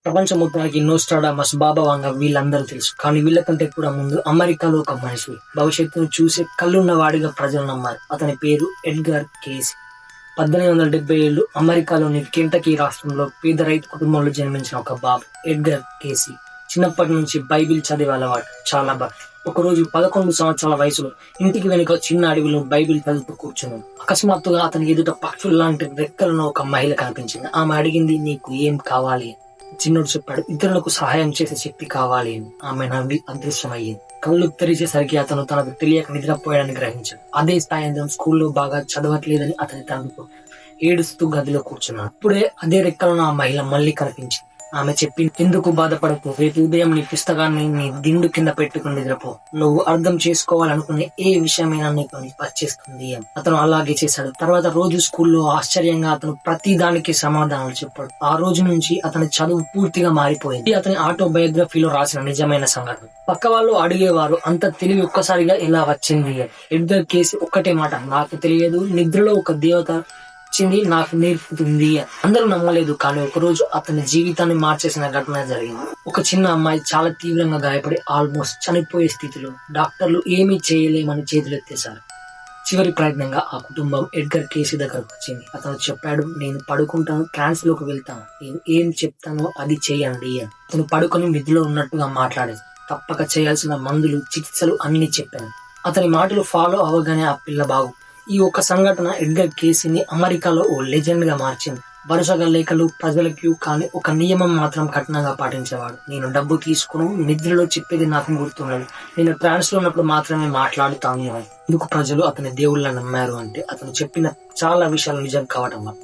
ప్రపంచం మొత్తానికి నోస్ట్రాడమస్, బాబా వాంగా వీళ్ళందరూ తెలుసు. కానీ వీళ్ళకంటే కూడా ముందు అమెరికాలో ఒక మనిషి భవిష్యత్తును చూసే కళ్ళున్న వాడిగా ప్రజలు నమ్మారు. అతని పేరు ఎడ్గర్ కేసీ. 1870 అమెరికాలోని కెంటకీ రాష్ట్రంలో పేద రైతు కుటుంబంలో జన్మించిన ఒక బాబు ఎడ్గర్ కేసీ. చిన్నప్పటి నుంచి బైబిల్ చదివే అలవాటు, చాలా భక్తి. ఒకరోజు 11 సంవత్సరాల వయసులో ఇంటికి వెనుక చిన్న అడవిలో బైబిల్ చదువుతూ కూర్చున్నాడు. అకస్మాత్తుగా అతని ఎదుట పక్షులు లాంటి రెక్కలను ఒక మహిళ కనిపించింది. ఆమె అడిగింది, నీకు ఏం కావాలి? చిన్నోడు చెప్పాడు, ఇతరులకు సహాయం చేసే శక్తి కావాలి అని. ఆమె నవ్వి అదృశ్యమయ్యింది. కళ్ళు తెరిచేసరికి అతను తనకు తెలియక నిద్రపోయాడని గ్రహించాడు. అదే సాయంత్రం స్కూల్లో బాగా చదవట్లేదని అతని తండ్రితో ఏడుస్తూ గదిలో కూర్చున్నాడు. ఇప్పుడే అదే రెక్కలను ఆ మహిళ మళ్ళీ కనిపించింది. ఆమె చెప్పింది, ఎందుకు బాధపడకు, రేపు ఉదయం నీ పుస్తకాన్ని నీ దిండు కింద పెట్టుకుని నిద్రపో. నువ్వు అర్థం చేసుకోవాలనుకునే ఏ విషయమైనా నీకు వచ్చేస్తుంది. అతను అలాగే చేశాడు. తర్వాత రోజు స్కూల్లో ఆశ్చర్యంగా అతను ప్రతి దానికి సమాధానాలు చెప్పాడు. ఆ రోజు నుంచి అతని చదువు పూర్తిగా మారిపోయింది. అతని ఆటోబయోగ్రఫీలో రాసిన నిజమైన సంఘటన. పక్క వాళ్ళు అడిగేవారు, అంత తెలివి ఒక్కసారిగా ఇలా వచ్చింది? ఎడ్గర్ కేసీ ఒక్కటే మాట, నాకు తెలియదు, నిద్రలో ఒక దేవత వచ్చింది నాకు నేర్పుతుంది. అందరూ నమ్మలేదు. కానీ ఒకరోజు అతని జీవితాన్ని మార్చేసిన ఘటన జరిగింది. ఒక చిన్న అమ్మాయి చాలా తీవ్రంగా గాయపడి ఆల్మోస్ట్ చనిపోయే స్థితిలో డాక్టర్లు ఏమీ చేయలేమని చేతులెత్తేశారు. చివరి ప్రయత్నంగా ఆ కుటుంబం ఎడ్గర్ కేసీ దగ్గరకు వచ్చింది. అతను చెప్పాడు, నేను పడుకుంటాను, ట్రాన్స్ లోకి వెళ్తాను, నేను ఏం చెప్తానో అది చేయండి అని. అతను పడుకొని నిధిలో ఉన్నట్టుగా మాట్లాడేది. తప్పక చేయాల్సిన మందులు, చికిత్సలు అన్ని చెప్పాను. అతని మాటలు ఫాలో అవగానే ఆ పిల్ల బాగు. ఈ ఒక్క సంఘటన ఎడ్గర్ కేసీని అమెరికాలో ఓ లెజెండ్ గా మార్చింది. వరుసగా లేఖలు, ప్రజలకు, కానీ ఒక నియమం మాత్రం కఠినంగా పాటించేవాడు. నేను డబ్బు తీసుకుని నిద్రలో చెప్పేది నాకు గుర్తున్నది, నేను ట్రాన్స్ లో ఉన్నప్పుడు మాత్రమే మాట్లాడుతాను. ఎందుకు ప్రజలు అతని దేవుళ్ళ నమ్మారు అంటే అతను చెప్పిన చాలా విషయాలు నిజం కావటం వల్ల.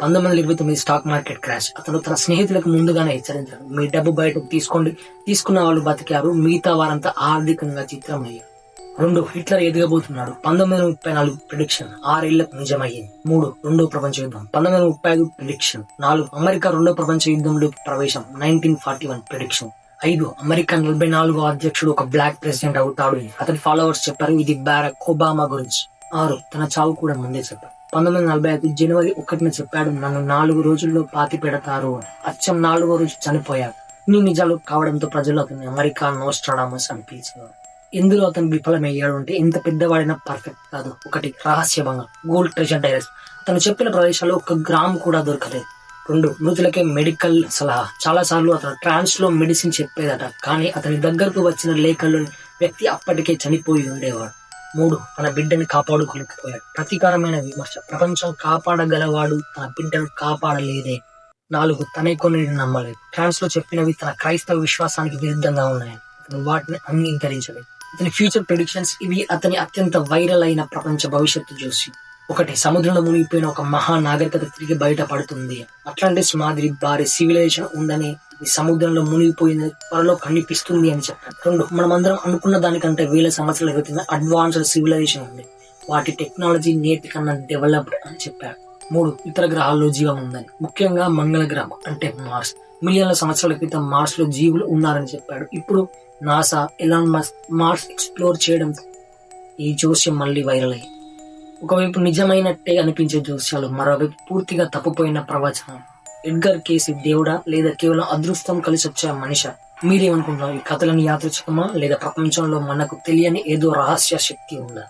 1929 స్టాక్ మార్కెట్ క్రాష్. అతను తన స్నేహితులకు ముందుగానే హెచ్చరించాడు, మీ డబ్బు బయటకు తీసుకోండి, తీసుకున్న వాళ్ళు బతికారు, మిగతా వారంతా ఆర్థికంగా చిత్రమయ్యారు. 2 హిట్లర్ ఎదగబోతున్నాడు. 1934 ప్రిడిక్షన్ 6 ఏళ్లకు నిజమయ్యింది. 3 రెండో ప్రపంచ యుద్ధం 1935 ప్రిడిక్షన్. 4 అమెరికా రెండో ప్రపంచ యుద్ధంలోకి ప్రవేశం 1941 ప్రిడిక్షన్. 5 అమెరికా 44వ అధ్యక్షుడు ఒక బ్లాక్ ప్రెసిడెంట్ అవుతాడు. అతని ఫాలోవర్స్ చెప్పారు, ఇది బారాక్ ఒబామా గురించి. 6 తన చావు కూడా ముందే చెప్పారు. 1945 జనవరి 1న చెప్పాడు, నన్ను 4 రోజుల్లో పాతి పెడతారు. అచ్చం 4వ రోజు చనిపోయారు. ఇన్ని నిజాలు కావడంతో ప్రజలు అతన్ని అమెరికా నోస్ట్రాడమస్ అని పిలిచేవారు. ఎందులో అతను విఫలమయ్యాడు అంటే ఇంత పెద్దవాడైనా పర్ఫెక్ట్ కాదు. 1 రహస్యభంగం, గోల్డ్ ట్రెజర్ డైరీస్. అతను చెప్పిన ప్రదేశాల్లో 1 గ్రామ్ కూడా దొరకలేదు. 2 మృతులకే మెడికల్ సలహా. చాలా సార్లు అతను ట్రాన్స్ లో మెడిసిన్ చెప్పేదట, కానీ అతని దగ్గరకు వచ్చిన లేఖల్లోని వ్యక్తి అప్పటికే చనిపోయి ఉండేవాడు. 3 తన బిడ్డని కాపాడుకోలేకపోయాడు. ప్రతీకారమైన విమర్శ. ప్రపంచం కాపాడగలవాడు, తన బిడ్డను కాపాడలేదే. 4 తనే కొన్ని నమ్మలేదు. ట్రాన్స్ లో చెప్పినవి తన క్రైస్తవ విశ్వాసానికి విరుద్ధంగా ఉన్నాయని అతను వాటిని అంగీకరించలేదు. అతని ఫ్యూచర్ ప్రెడిక్షన్స్ ఇవి. అతని అత్యంత వైరల్ అయిన ప్రపంచ భవిష్యత్తు చూసి 1 సముద్రంలో మునిగిపోయిన ఒక మహా నాగరికత తిరిగి బయటపడుతుంది. అట్లాంటిస్ మాదిరి భారీ సివిలైజేషన్ ఉందని, సముద్రంలో మునిగిపోయిన త్వరలో కనిపిస్తుంది అని చెప్పారు. 2 మనమందరం అనుకున్న దానికంటే వేల సంవత్సరాల క్రితం అడ్వాన్స్డ్ సివిలైజేషన్ ఉంది, వాటి టెక్నాలజీ నేటికన్నా డెవలప్డ్ అని చెప్పారు. 3 ఇతర గ్రహాల్లో జీవం ఉందని, ముఖ్యంగా మంగళ గ్రహం అంటే మార్స్. మిలియన్ల సంవత్సరాల క్రితం మార్స్ లో జీవులు ఉన్నారని చెప్పాడు. ఇప్పుడు NASA, Elon Musk Mars explore చేయడం ఈ జోస్యం మళ్ళీ వైరల్ అయ్యి. ఒకవైపు నిజమైనట్టే అనిపించే జోస్యాలు, మరోవైపు పూర్తిగా తప్పుపోయిన ప్రవచనం. ఎడ్గర్ కేసీ దేవుడా లేదా కేవలం అదృష్టం కలిసి వచ్చే మనిషా? మీరేమనుకుంటున్నారు? ఈ కథలను యాదృచ్ఛికమా లేదా ప్రపంచంలో మనకు తెలియని ఏదో రహస్య శక్తి ఉందా?